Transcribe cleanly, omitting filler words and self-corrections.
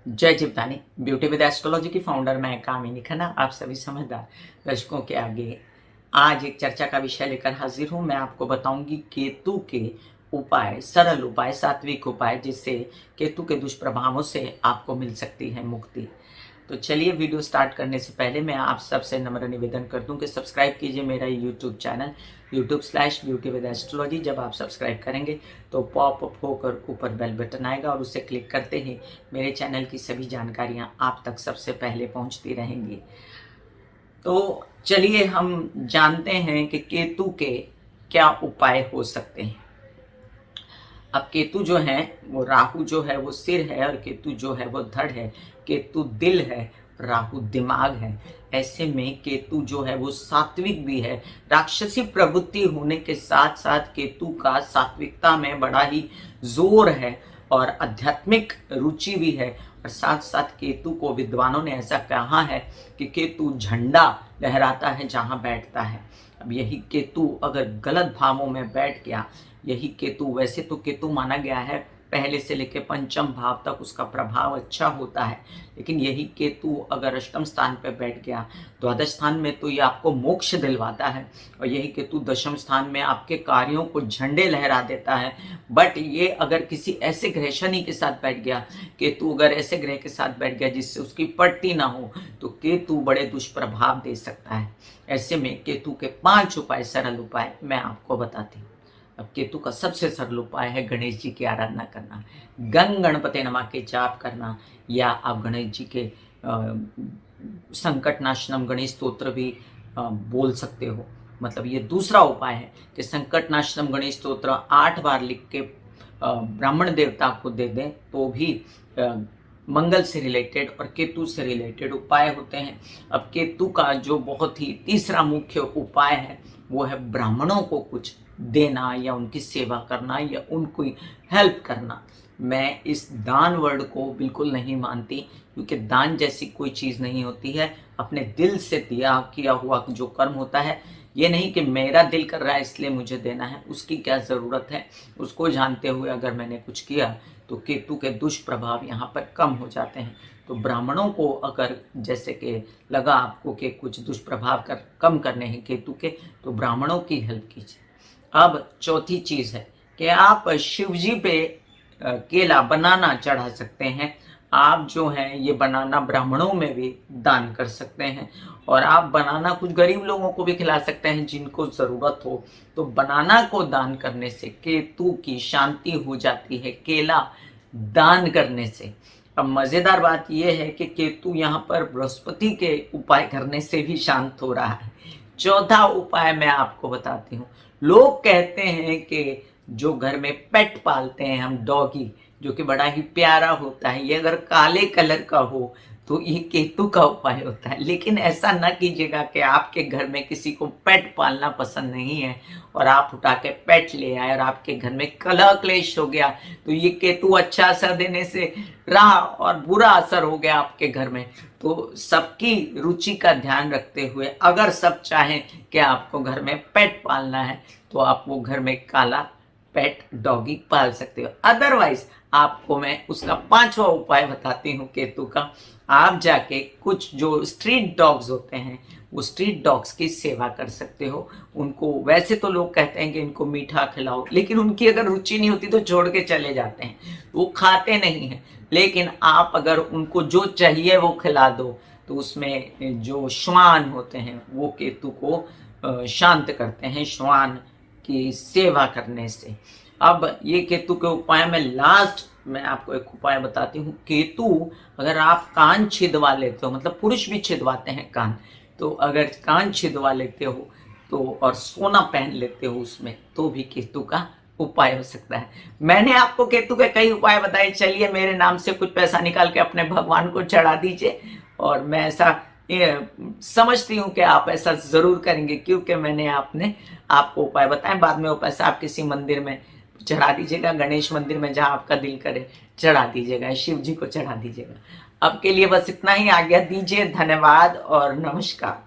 जय Jivdani. Beauty with astrology की founder मैं कामिनी खन्ना आप सभी समझदार दर्शकों के आगे आज एक चर्चा का विषय लेकर हाजिर हूं। मैं आपको बताऊंगी केतु के उपाय, सरल उपाय, सात्विक उपाय, जिससे केतु के दुष्प्रभावों से आपको मिल सकती है मुक्ति। तो चलिए, वीडियो स्टार्ट करने से पहले मैं आप सबसे नम्र निवेदन कर दूं कि सब्सक्राइब कीजिए मेरा यूट्यूब चैनल YouTube/ब्यूटी विद एस्ट्रोलॉजी। जब आप सब्सक्राइब करेंगे तो पॉप अप होकर ऊपर बेल बटन आएगा और उसे क्लिक करते ही मेरे चैनल की सभी जानकारियां आप तक सबसे पहले पहुंचती रहेंगी। तो चलिए हम जानते हैं कि केतु के क्या उपाय हो सकते हैं। अब केतु जो है वो, राहु जो है वो सिर है और केतु जो है वो धड़ है। केतु दिल है, राहु दिमाग है। ऐसे में केतु जो है वो सात्विक भी है। राक्षसी प्रवृत्ति होने के साथ साथ केतु का सात्विकता में बड़ा ही जोर है और आध्यात्मिक रुचि भी है। और साथ साथ केतु को विद्वानों ने ऐसा कहा है कि केतु झंडा लहराता है जहां बैठता है। अब यही केतु अगर गलत भावों में बैठ गया, यही केतु, वैसे तो केतु माना गया है पहले से लेकर पंचम भाव तक उसका प्रभाव अच्छा होता है, लेकिन यही केतु अगर अष्टम स्थान पर बैठ गया, द्वादश स्थान में, तो ये आपको मोक्ष दिलवाता है। और यही केतु दशम स्थान में आपके कार्यों को झंडे लहरा देता है। बट ये अगर किसी ऐसे ग्रह, शनि के साथ बैठ गया, केतु अगर ऐसे ग्रह के साथ बैठ गया जिससे उसकी पट्टी ना हो, तो केतु बड़े दुष्प्रभाव दे सकता है। ऐसे में केतु के 5 उपाय, सरल उपाय मैं आपको बताती हूँ। अब केतु का सबसे सरल उपाय है गणेश जी की आराधना करना, गंग गणपति नमः के जाप करना, या आप गणेश जी के संकट नाशनम गणेश स्तोत्र भी बोल सकते हो। मतलब ये दूसरा उपाय है कि संकट नाशनम गणेश स्तोत्र 8 बार लिख के ब्राह्मण देवता को दे दें तो भी मंगल से रिलेटेड और केतु से रिलेटेड उपाय होते हैं। अब केतु का जो बहुत ही तीसरा मुख्य उपाय है वो है ब्राह्मणों को कुछ देना या उनकी सेवा करना या उनको हेल्प करना। मैं इस दान वर्ड को बिल्कुल नहीं मानती, क्योंकि दान जैसी कोई चीज़ नहीं होती है। अपने दिल से दिया किया हुआ जो कर्म होता है, ये नहीं कि मेरा दिल कर रहा है इसलिए मुझे देना है, उसकी क्या ज़रूरत है। उसको जानते हुए अगर मैंने कुछ किया तो केतु के दुष्प्रभाव यहाँ पर कम हो जाते हैं। तो ब्राह्मणों को अगर जैसे कि लगा आपको कि कुछ दुष्प्रभाव कम करने हैं केतु के, तो ब्राह्मणों की हेल्प कीजिए। अब चौथी चीज़ है कि आप शिव जी पे केला, बनाना चढ़ा सकते हैं। आप जो हैं ये बनाना ब्राह्मणों में भी दान कर सकते हैं, और आप बनाना कुछ गरीब लोगों को भी खिला सकते हैं जिनको ज़रूरत हो। तो बनाना को दान करने से केतु की शांति हो जाती है, केला दान करने से। अब मज़ेदार बात यह है कि केतु यहाँ पर बृहस्पति के उपाय करने से भी शांत हो रहा है। चौथा उपाय मैं आपको बताती हूँ। लोग कहते हैं कि जो घर में पेट पालते हैं हम, डॉगी, जो कि बड़ा ही प्यारा होता है, ये अगर काले कलर का हो तो ये केतु का उपाय होता है। लेकिन ऐसा न कीजिएगा कि आपके घर में किसी को पेट पालना पसंद नहीं है और आप उठा के पेट ले आए और आपके घर में कलह क्लेश हो गया, तो ये केतु अच्छा असर देने से रहा और बुरा असर हो गया आपके घर में। तो सबकी रुचि का ध्यान रखते हुए अगर सब चाहें कि आपको घर में पेट पालना है, तो आप वो घर में काला पेट डॉगी पाल सकते हो। अदरवाइज आपको मैं उसका 5वां उपाय बताती हूँ केतु का। आप जाके कुछ जो स्ट्रीट डॉग्स होते हैं, वो स्ट्रीट डॉग्स की सेवा कर सकते हो। उनको, वैसे तो लोग कहते हैं कि इनको मीठा खिलाओ, लेकिन उनकी अगर रुचि नहीं होती तो छोड़ के चले जाते हैं, वो खाते नहीं हैं। लेकिन आप अगर उनको जो चाहिए वो खिला दो, तो उसमें जो श्वान होते हैं वो केतु को शांत करते हैं, श्वान की सेवा करने से। अब ये केतु के उपाय में लास्ट मैं आपको एक उपाय बताती हूँ। केतु अगर आप कान छिदवा लेते हो, मतलब पुरुष भी छिदवाते हैं कान, तो अगर कान छिदवा लेते हो तो और सोना पहन लेते हो उसमें, तो भी केतु का उपाय हो सकता है। मैंने आपको केतु के कई उपाय बताए। चलिए, मेरे नाम से कुछ पैसा निकाल के अपने भगवान को चढ़ा दीजिए, और मैं ऐसा समझती हूँ कि आप ऐसा जरूर करेंगे, क्योंकि मैंने आपको उपाय बताए। बाद में वो पैसा आप किसी मंदिर में चढ़ा दीजिएगा, गणेश मंदिर में जहाँ आपका दिल करे चढ़ा दीजिएगा, शिव जी को चढ़ा दीजिएगा। अब के लिए बस इतना ही, आज्ञा दीजिए। धन्यवाद और नमस्कार।